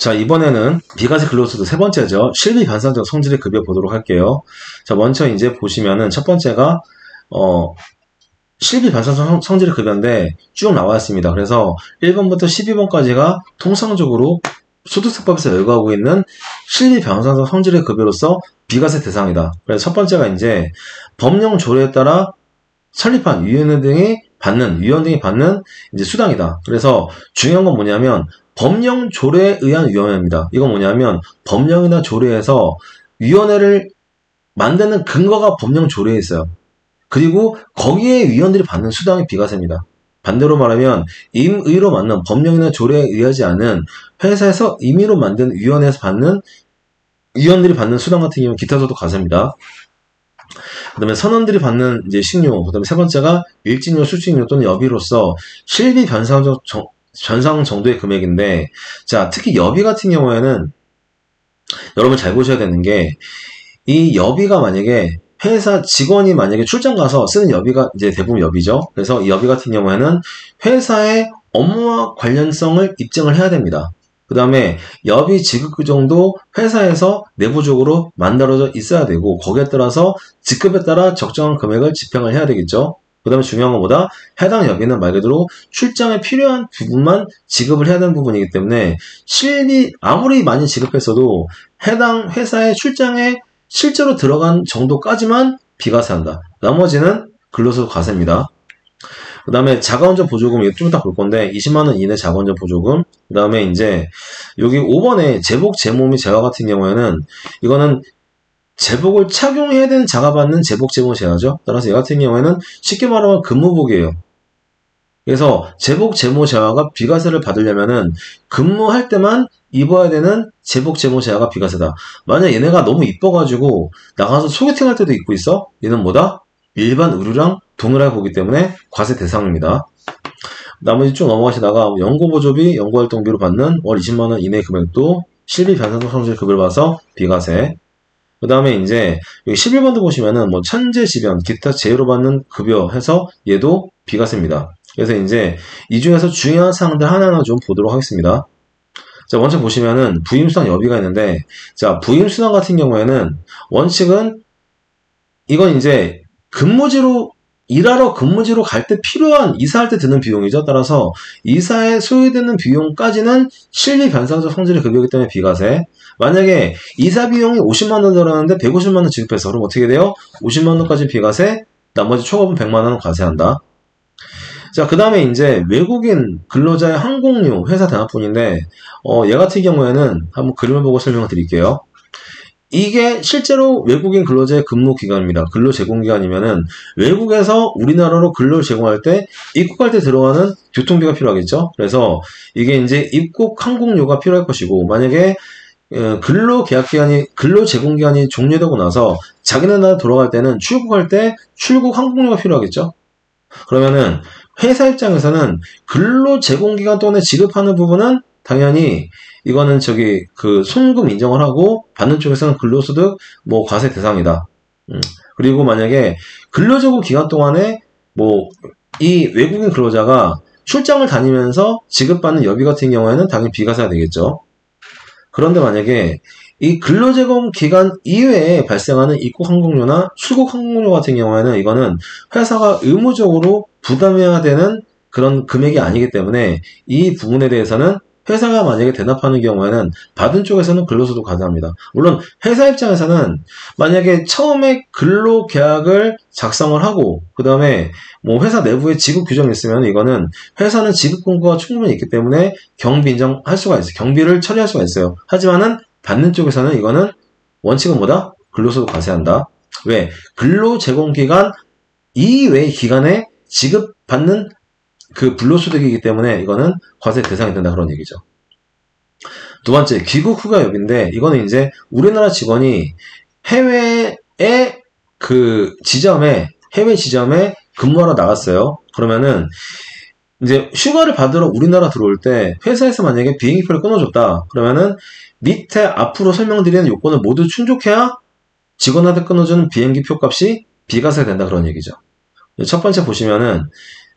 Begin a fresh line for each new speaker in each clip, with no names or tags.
자, 이번에는 비과세 근로소득 세 번째죠. 실비 변상적 성질의 급여 보도록 할게요. 자, 먼저 이제 보시면은 첫 번째가, 실비 변상적 성질의 급여인데 쭉 나와 있습니다. 그래서 1번부터 12번까지가 통상적으로 소득세법에서 열거하고 있는 실비 변상적 성질의 급여로서 비과세 대상이다. 그래서 첫 번째가 이제 법령 조례에 따라 설립한 위원회 등이 받는 이제 수당이다. 그래서 중요한 건 뭐냐면 법령 조례에 의한 위원회입니다. 이건 뭐냐면 법령이나 조례에서 위원회를 만드는 근거가 법령 조례에 있어요. 그리고 거기에 위원들이 받는 수당이 비과세입니다. 반대로 말하면 임의로 만든 법령이나 조례에 의하지 않은 회사에서 임의로 만든 위원회에서 받는 위원들이 받는 수당 같은 경우는 기타 소득 과세입니다. 그 다음에 선원들이 받는 이제 식료, 그 다음에 세 번째가 일진료, 수직료 또는 여비로서 실비 변상 정도의 금액인데, 자, 특히 여비 같은 경우에는 여러분 잘 보셔야 되는 게, 이 여비가 만약에 회사 직원이 만약에 출장 가서 쓰는 여비가 이제 대부분 여비죠. 그래서 이 여비 같은 경우에는 회사의 업무와 관련성을 입증을 해야 됩니다. 그 다음에 여비 지급 규정도 회사에서 내부적으로 만들어져 있어야 되고 거기에 따라서 직급에 따라 적정한 금액을 집행을 해야 되겠죠. 그 다음에 중요한 것보다 해당 여비는 말 그대로 출장에 필요한 부분만 지급을 해야 되는 부분이기 때문에 실비 아무리 많이 지급했어도 해당 회사의 출장에 실제로 들어간 정도까지만 비과세한다. 나머지는 근로소득 과세입니다. 그 다음에 자가운전 보조금, 이거 좀 이따 볼 건데, 20만원 이내 자가운전 보조금. 그 다음에 이제, 여기 5번에 제복, 제모 및 제화 같은 경우에는, 이거는 제복을 착용해야 되는 자가 받는 제복, 제모, 제화죠. 따라서 이 같은 경우에는 쉽게 말하면 근무복이에요. 그래서 제복, 제모, 제화가 비과세를 받으려면은 근무할 때만 입어야 되는 제복, 제모, 제화가 비과세다. 만약 얘네가 너무 이뻐가지고 나가서 소개팅 할 때도 입고 있어? 얘는 뭐다? 일반 의류랑 동일하게 보기 때문에 과세 대상입니다. 나머지 쭉 넘어가시다가 연구보조비, 연구활동비로 받는 월 20만원 이내 금액도 실비 변상적 성질 급여를 봐서 비과세. 그 다음에 이제 여기 11번도 보시면은 뭐 천재지변, 기타 재해로 받는 급여 해서 얘도 비과세입니다. 그래서 이제 이 중에서 중요한 사항들 하나하나 좀 보도록 하겠습니다. 자, 먼저 보시면은 부임수당 여비가 있는데, 자, 부임수당 같은 경우에는 원칙은 이건 이제 일하러 근무지로 갈 때 필요한, 이사할 때 드는 비용이죠. 따라서 이사에 소요되는 비용까지는 실비 변상적 성질의 급여이기 때문에 비과세. 만약에 이사 비용이 50만원 들었는데 150만원 지급해서 그럼 어떻게 돼요? 50만원까지 비과세, 나머지 초과분 100만원은 과세한다. 자, 그 다음에 이제 외국인 근로자의 항공료 회사 대납분인데, 얘 같은 경우에는 한번 그림을 보고 설명을 드릴게요. 이게 실제로 외국인 근로자의 근무 기간입니다. 근로 제공 기간이면은 외국에서 우리나라로 근로를 제공할 때 입국할 때 들어가는 교통비가 필요하겠죠. 그래서 이게 이제 입국 항공료가 필요할 것이고, 만약에 근로 제공 기간이 종료되고 나서 자기네 나라 돌아갈 때는 출국할 때 출국 항공료가 필요하겠죠. 그러면은 회사 입장에서는 근로 제공 기간 동안에 지급하는 부분은 당연히 이거는 손금 인정을 하고 받는 쪽에서는 근로소득 과세 대상이다. 그리고 만약에 근로제공 기간 동안에 이 외국인 근로자가 출장을 다니면서 지급받는 여비 같은 경우에는 당연히 비과세가 되겠죠. 그런데 만약에 이 근로제공 기간 이외에 발생하는 입국 항공료나 출국 항공료 같은 경우에는 이거는 회사가 의무적으로 부담해야 되는 그런 금액이 아니기 때문에 이 부분에 대해서는 회사가 만약에 대납하는 경우에는 받은 쪽에서는 근로소득 과세합니다. 물론 회사 입장에서는 만약에 처음에 근로계약을 작성을 하고 그 다음에 회사 내부에 지급 규정이 있으면 이거는 회사는 지급 근거가 충분히 있기 때문에 경비 인정할 수가 있어요. 경비를 처리할 수가 있어요. 하지만은 받는 쪽에서는 이거는 원칙은 뭐다? 근로소득 과세한다. 왜? 근로 제공 기간 이외의 기간에 지급받는 그 불로소득이기 때문에 이거는 과세 대상이 된다 그런 얘기죠. 두 번째, 귀국 휴가 여비인데 이거는 이제 우리나라 직원이 해외 지점에 근무하러 나갔어요. 그러면은 이제 휴가를 받으러 우리나라 들어올 때 회사에서 만약에 비행기표를 끊어줬다. 그러면은 밑에 앞으로 설명드리는 요건을 모두 충족해야 직원한테 끊어주는 비행기표 값이 비과세가 된다 그런 얘기죠. 첫 번째 보시면은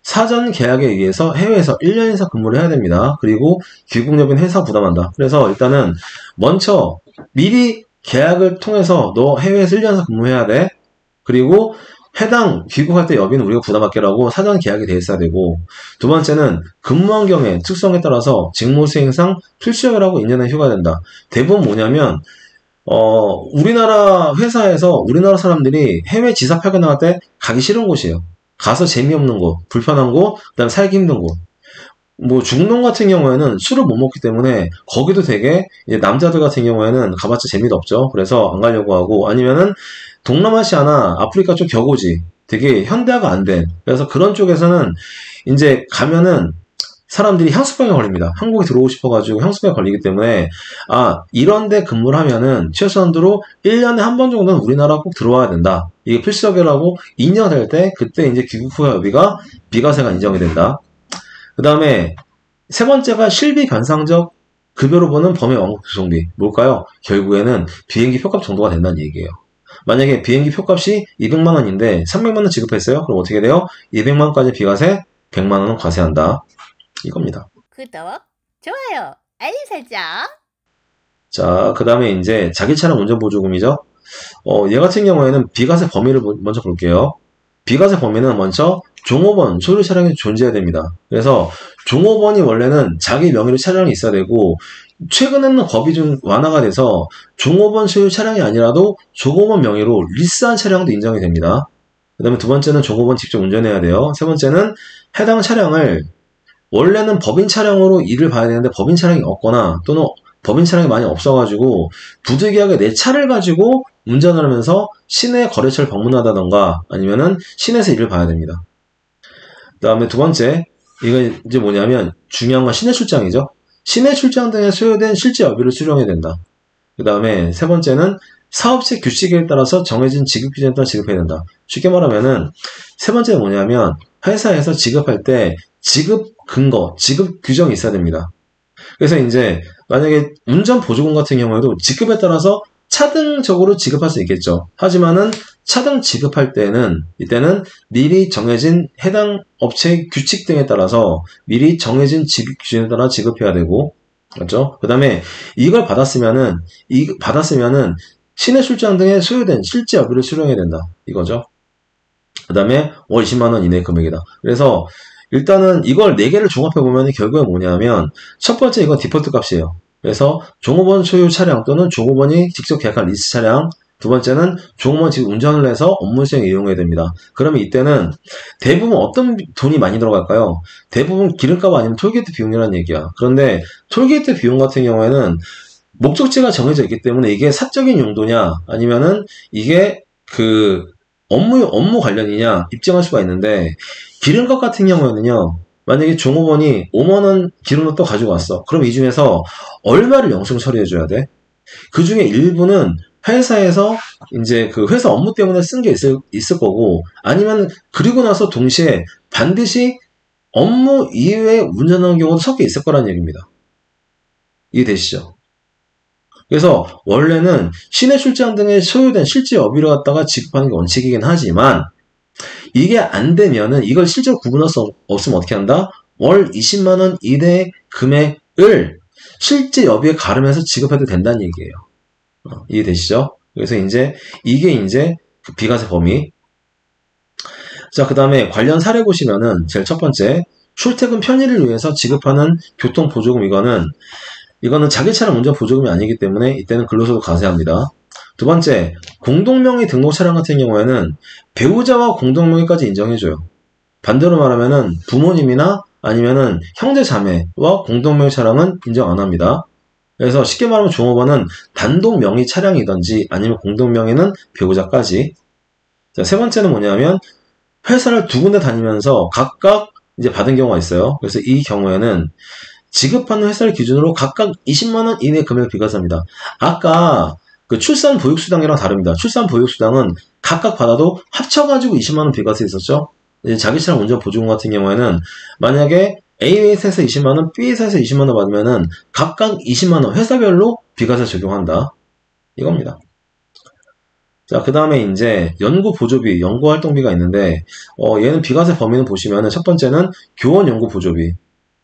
사전 계약에 의해서 해외에서 1년 이상 근무를 해야 됩니다. 그리고 귀국여비는 회사 부담한다. 그래서 일단은 먼저 미리 계약을 통해서 너 해외에서 1년 이상 근무해야 돼. 그리고 해당 귀국할 때 여비는 우리가 부담할게라고 사전 계약이 돼 있어야 되고, 두 번째는 근무 환경의 특성에 따라서 직무 수행상 필수적이라고 인정된 휴가가 된다. 대부분 뭐냐면 우리나라 회사에서 우리나라 사람들이 해외 지사 파견 나갈 때 가기 싫은 곳이에요. 가서 재미없는 곳, 불편한 곳, 그다음에 살기 힘든 곳. 뭐 중동 같은 경우에는 술을 못 먹기 때문에 거기도 되게 이제 남자들 같은 경우에는 가봤자 재미도 없죠. 그래서 안 가려고 하고, 아니면은 동남아시아나 아프리카 쪽 격오지, 되게 현대화가 안 된, 그래서 그런 쪽에서는 이제 가면은 사람들이 향수병에 걸립니다. 한국에 들어오고 싶어가지고 향수병에 걸리기 때문에, 이런데 근무를 하면은 최소한도로 1년에 한 번 정도는 우리나라 꼭 들어와야 된다. 이게 필수적이라고 인정될 때, 그때 이제 귀국 후 여비가 비과세가 인정이 된다. 그 다음에 세 번째가 실비 변상적 급여로 보는 범위 왕복 교통비. 뭘까요? 결국에는 비행기 표값 정도가 된다는 얘기예요. 만약에 비행기 표값이 200만 원인데 300만 원 지급했어요? 그럼 어떻게 돼요? 200만 원까지 비과세, 100만 원은 과세한다. 이겁니다.
구독, 좋아요, 알림 설정.
자, 그 다음에 이제 자기 차량 운전 보조금이죠. 얘 같은 경우에는 비과세 범위를 먼저 볼게요. 비과세 범위는 먼저 종업원 소유 차량이 존재해야 됩니다. 그래서 종업원이 원래는 자기 명의로 차량이 있어야 되고, 최근에는 법이 좀 완화가 돼서 종업원 소유 차량이 아니라도 종업원 명의로 리스한 차량도 인정이 됩니다. 그 다음에 두 번째는 종업원 직접 운전해야 돼요. 세 번째는 해당 차량을 원래는 법인 차량으로 일을 봐야 되는데 법인 차량이 없거나 또는 법인 차량이 많이 없어가지고 부득이하게 내 차를 가지고 운전을 하면서 시내 거래처를 방문하다던가 아니면은 시내에서 일을 봐야 됩니다. 그 다음에 두 번째, 이건 이제 뭐냐면 중요한 건 시내 출장이죠. 시내 출장 등에 소요된 실제 여비를 수령해야 된다. 그 다음에 세 번째는 사업체 규칙에 따라서 정해진 지급 기준에 따라 지급해야 된다. 쉽게 말하면은 세 번째는 뭐냐면 회사에서 지급할 때 지급 근거, 지급 규정이 있어야 됩니다. 그래서 이제 만약에 운전 보조금 같은 경우에도 지급에 따라서 차등적으로 지급할 수 있겠죠. 하지만은 차등 지급할 때는 이때는 미리 정해진 해당 업체의 규칙 등에 따라서 미리 정해진 지급 기준에 따라 지급해야 되고, 그렇죠? 그 다음에 이걸 받았으면은 시내 출장 등에 소요된 실제 여비를 수령해야 된다. 이거죠. 그 다음에 월 20만 원 이내 금액이다. 그래서 일단은 이걸 4개를 종합해보면 결국에 뭐냐면, 첫 번째 이건 디폴트 값이에요. 그래서 종업원 소유 차량 또는 종업원이 직접 계약한 리스 차량, 두 번째는 종업원이 직접 운전을 해서 업무 수행에 이용해야 됩니다. 그러면 이때는 대부분 어떤 돈이 많이 들어갈까요? 대부분 기름값 아니면 톨게이트 비용이라는 얘기야. 그런데 톨게이트 비용 같은 경우에는 목적지가 정해져 있기 때문에 이게 사적인 용도냐 아니면은 이게 그 업무 관련이냐 입증할 수가 있는데, 기름값 같은 경우에는요, 만약에 종업원이 5만원 기름을 또 가지고 왔어. 그럼 이 중에서 얼마를 영수증 처리해줘야 돼? 그 중에 일부는 회사에서 이제 그 회사 업무 때문에 쓴 게 있을 거고, 아니면 그리고 나서 동시에 반드시 업무 이외에 운전하는 경우도 섞여 있을 거라는 얘기입니다. 이해되시죠? 그래서 원래는 시내 출장 등에 소요된 실제 여비를 갖다가 지급하는 게 원칙이긴 하지만, 이게 안 되면은 이걸 실제로 구분할 수 없으면 어떻게 한다? 월 20만 원 이내의 금액을 실제 여비에 가름해서 지급해도 된다는 얘기예요. 이해되시죠? 그래서 이제 이게 이제 그 비과세 범위. 자, 그 다음에 관련 사례 보시면은 제일 첫 번째, 출퇴근 편의를 위해서 지급하는 교통보조금, 이거는 자기 차량 운전 보조금이 아니기 때문에 이때는 근로소득 과세합니다. 두 번째, 공동명의 등록 차량 같은 경우에는 배우자와 공동명의까지 인정해줘요. 반대로 말하면은 부모님이나 아니면은 형제 자매와 공동명의 차량은 인정 안 합니다. 그래서 쉽게 말하면 종업원은 단독 명의 차량이든지 아니면 공동명의는 배우자까지. 자, 세 번째는 뭐냐면 회사를 두 군데 다니면서 각각 이제 받은 경우가 있어요. 그래서 이 경우에는 지급하는 회사를 기준으로 각각 20만원 이내 금액 비과세입니다. 아까 그 출산 보육수당이랑 다릅니다. 출산 보육수당은 각각 받아도 합쳐가지고 20만원 비과세 있었죠. 이제 자기 차량 운전 보조금 같은 경우에는 만약에 A 회사에서 20만원, B 회사에서 20만원 받으면은 각각 20만원 회사별로 비과세 적용한다. 이겁니다. 자, 그 다음에 이제 연구보조비, 연구활동비가 있는데, 얘는 비과세 범위는 보시면은 첫 번째는 교원 연구보조비.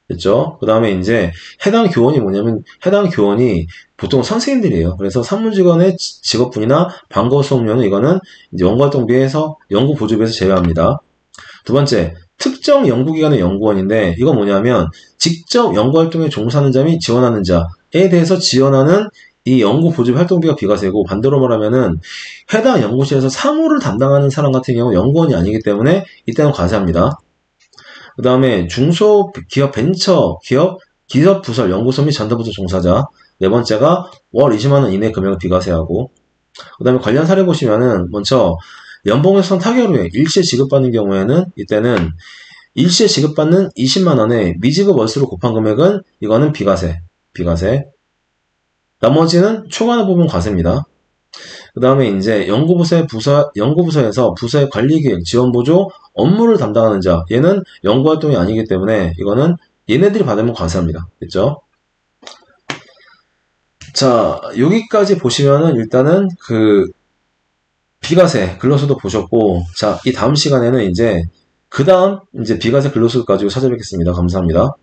됐죠? 그 다음에 이제 해당 교원이 뭐냐면, 해당 교원이 보통 선생님들이에요. 그래서 산문직원의 직업분이나 방과 후 수업료는 이거는 이제 연구활동비에서, 연구보조비에서 제외합니다. 두 번째, 특정 연구기관의 연구원인데, 이건 뭐냐면, 직접 연구활동에 종사하는 자 및 지원하는 자에 대해서 지원하는 이 연구보조비 활동비가 비과세고, 반대로 말하면은, 해당 연구실에서 사무를 담당하는 사람 같은 경우는 연구원이 아니기 때문에, 이때는 과세합니다. 그 다음에 중소기업 벤처기업 기업부설 연구소 및 전담부서 종사자. 네 번째가 월 20만원 이내 금액을 비과세하고, 그 다음에 관련 사례 보시면은 먼저 연봉에서 타결 후에 일시에 지급받는 경우에는 이때는 일시에 지급받는 20만원에 미지급 월수를 곱한 금액은 이거는 비과세. 나머지는 초과하는 부분 과세입니다. 그 다음에 이제 연구부서에서 부서의 관리기획, 지원보조, 업무를 담당하는 자. 얘는 연구활동이 아니기 때문에 이거는 얘네들이 받으면 과세합니다. 됐죠? 자, 여기까지 보시면은 일단은 비과세 근로소득 보셨고, 자, 이 다음 시간에는 이제 그 다음 이제 비과세 근로소득 가지고 찾아뵙겠습니다. 감사합니다.